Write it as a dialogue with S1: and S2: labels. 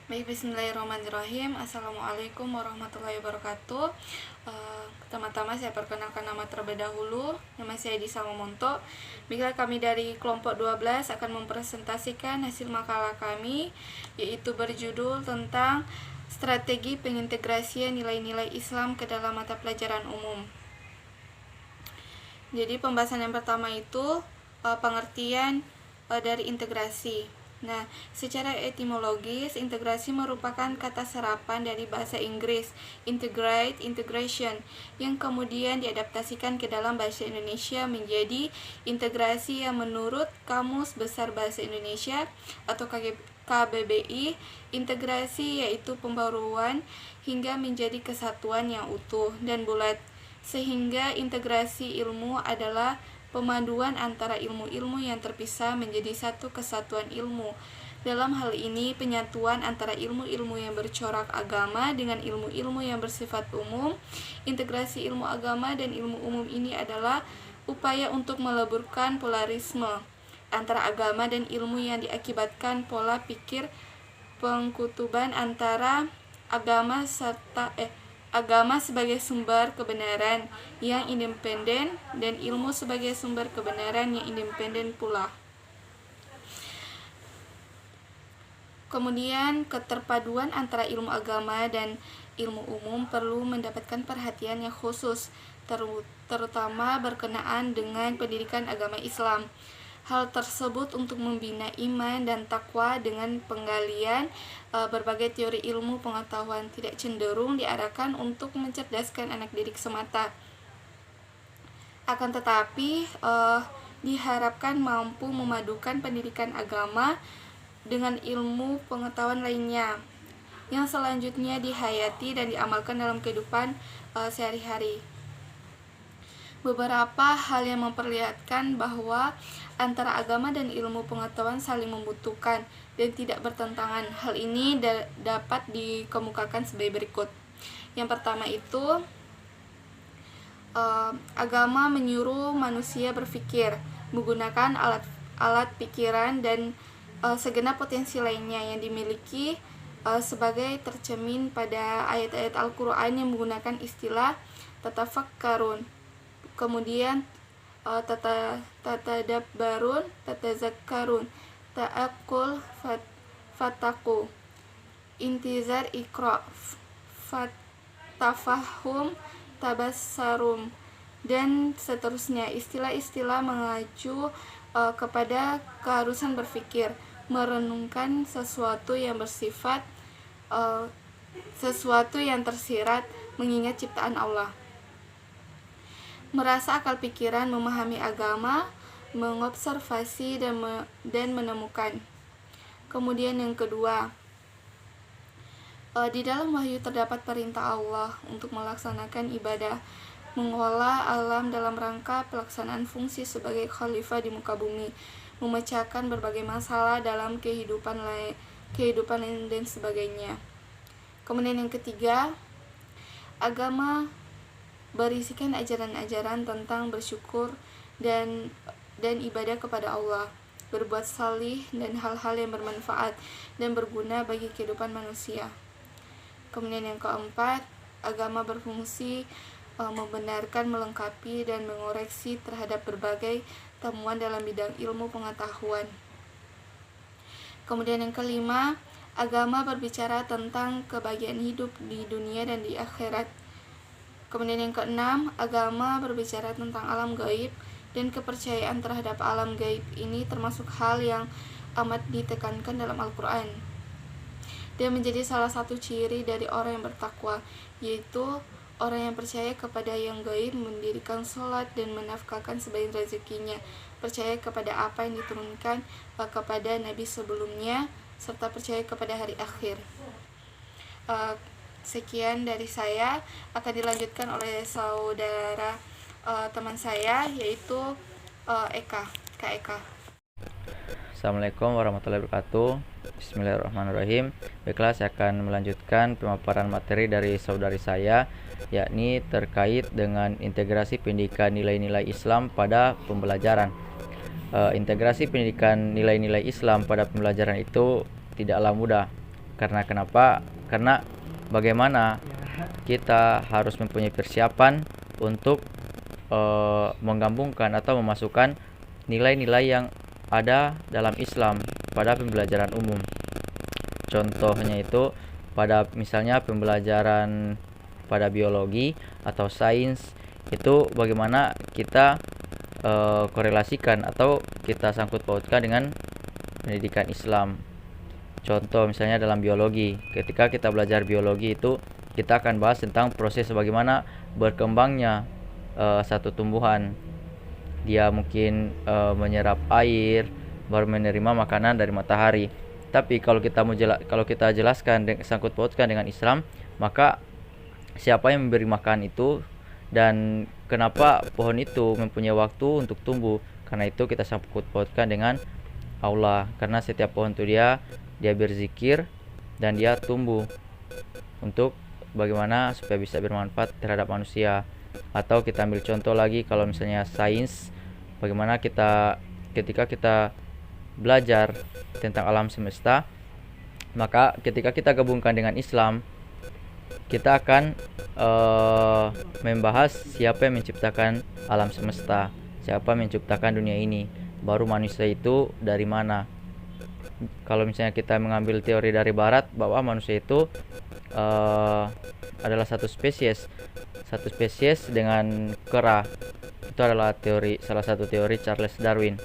S1: Baik, bismillahirrahmanirrahim. Assalamualaikum warahmatullahi wabarakatuh. Pertama-tama saya perkenalkan nama terlebih dahulu. Nama saya Disa Momonto. Baiklah, kami dari kelompok 12 akan mempresentasikan hasil makalah kami, yaitu berjudul tentang strategi pengintegrasian nilai-nilai Islam ke dalam mata pelajaran umum. Jadi pembahasan yang pertama itu pengertian dari integrasi. Nah, secara etimologis, integrasi merupakan kata serapan dari bahasa Inggris integrate, integration, yang kemudian diadaptasikan ke dalam bahasa Indonesia menjadi integrasi, yang menurut Kamus Besar Bahasa Indonesia atau KBBI, integrasi yaitu pembaruan hingga menjadi kesatuan yang utuh dan bulat, sehingga integrasi ilmu adalah pemaduan antara ilmu-ilmu yang terpisah menjadi satu kesatuan ilmu. Dalam hal ini, penyatuan antara ilmu-ilmu yang bercorak agama dengan ilmu-ilmu yang bersifat umum. Integrasi ilmu agama dan ilmu umum ini adalah upaya untuk meleburkan polarisme antara agama dan ilmu yang diakibatkan pola pikir pengkutuban antara agama sebagai sumber kebenaran yang independen dan ilmu sebagai sumber kebenaran yang independen pula. Kemudian keterpaduan antara ilmu agama dan ilmu umum perlu mendapatkan perhatian yang khusus, terutama berkenaan dengan pendidikan agama Islam. Hal tersebut untuk membina iman dan takwa dengan penggalian berbagai teori ilmu pengetahuan, tidak cenderung diarahkan untuk mencerdaskan anak didik semata. Akan tetapi diharapkan mampu memadukan pendidikan agama dengan ilmu pengetahuan lainnya yang selanjutnya dihayati dan diamalkan dalam kehidupan sehari-hari. Beberapa hal yang memperlihatkan bahwa antara agama dan ilmu pengetahuan saling membutuhkan dan tidak bertentangan. Hal ini dapat dikemukakan sebagai berikut. Yang pertama itu, agama menyuruh manusia berpikir menggunakan alat pikiran dan segenap potensi lainnya yang dimiliki sebagai tercermin pada ayat-ayat Al-Quran yang menggunakan istilah tatafakkarun. Kemudian tatadabbarun, tatazakkarun, ta'akul, fataku, intizar, ikra, fatafahum, tabassarum, dan seterusnya. Istilah-istilah mengacu kepada keharusan berpikir, merenungkan sesuatu yang bersifat sesuatu yang tersirat, mengingat ciptaan Allah. Merasa akal pikiran, memahami agama, mengobservasi dan menemukan. Kemudian yang kedua, di dalam wahyu terdapat perintah Allah untuk melaksanakan ibadah, mengolah alam dalam rangka pelaksanaan fungsi sebagai khalifah di muka bumi, memecahkan berbagai masalah dalam kehidupan dan sebagainya. Kemudian yang ketiga, agama berisikan ajaran-ajaran tentang bersyukur dan ibadah kepada Allah, berbuat salih dan hal-hal yang bermanfaat dan berguna bagi kehidupan manusia. Kemudian yang keempat, agama berfungsi membenarkan, melengkapi, dan mengoreksi terhadap berbagai temuan dalam bidang ilmu pengetahuan. Kemudian yang kelima, agama berbicara tentang kebahagiaan hidup di dunia dan di akhirat. Kemudian yang keenam, agama berbicara tentang alam gaib dan kepercayaan terhadap alam gaib ini termasuk hal yang amat ditekankan dalam Al-Quran. Dia menjadi salah satu ciri dari orang yang bertakwa, yaitu orang yang percaya kepada yang gaib, mendirikan sholat dan menafkahkan sebagian rezekinya, percaya kepada apa yang diturunkan kepada Nabi sebelumnya, serta percaya kepada hari akhir. Sekian dari saya, akan dilanjutkan oleh saudara teman saya, yaitu Eka, Kak Eka.
S2: Assalamualaikum warahmatullahi wabarakatuh. Bismillahirrahmanirrahim. Baiklah, saya akan melanjutkan pemaparan materi dari saudari saya, yakni terkait dengan integrasi pendidikan nilai-nilai Islam pada pembelajaran. Integrasi pendidikan nilai-nilai Islam pada pembelajaran itu tidaklah mudah, Karena kenapa? Karena bagaimana kita harus mempunyai persiapan untuk menggabungkan atau memasukkan nilai-nilai yang ada dalam Islam pada pembelajaran umum. Contohnya itu pada misalnya pembelajaran pada biologi atau sains, itu bagaimana kita korelasikan atau kita sangkut pautkan dengan pendidikan Islam. Contoh misalnya dalam biologi, ketika kita belajar biologi itu kita akan bahas tentang proses bagaimana berkembangnya satu tumbuhan. Dia mungkin menyerap air, baru menerima makanan dari matahari. Tapi kalau kita jelaskan sangkut pautkan dengan Islam, maka siapa yang memberi makan itu dan kenapa pohon itu mempunyai waktu untuk tumbuh? Karena itu kita sangkut pautkan dengan Allah, karena setiap pohon itu dia berzikir dan dia tumbuh untuk bagaimana supaya bisa bermanfaat terhadap manusia. Atau kita ambil contoh lagi, kalau misalnya sains, bagaimana ketika kita belajar tentang alam semesta, maka ketika kita gabungkan dengan Islam, kita akan membahas siapa yang menciptakan alam semesta, siapa yang menciptakan dunia ini, baru manusia itu dari mana. Kalau misalnya kita mengambil teori dari barat bahwa manusia itu adalah satu spesies dengan kera, itu adalah salah satu teori Charles Darwin.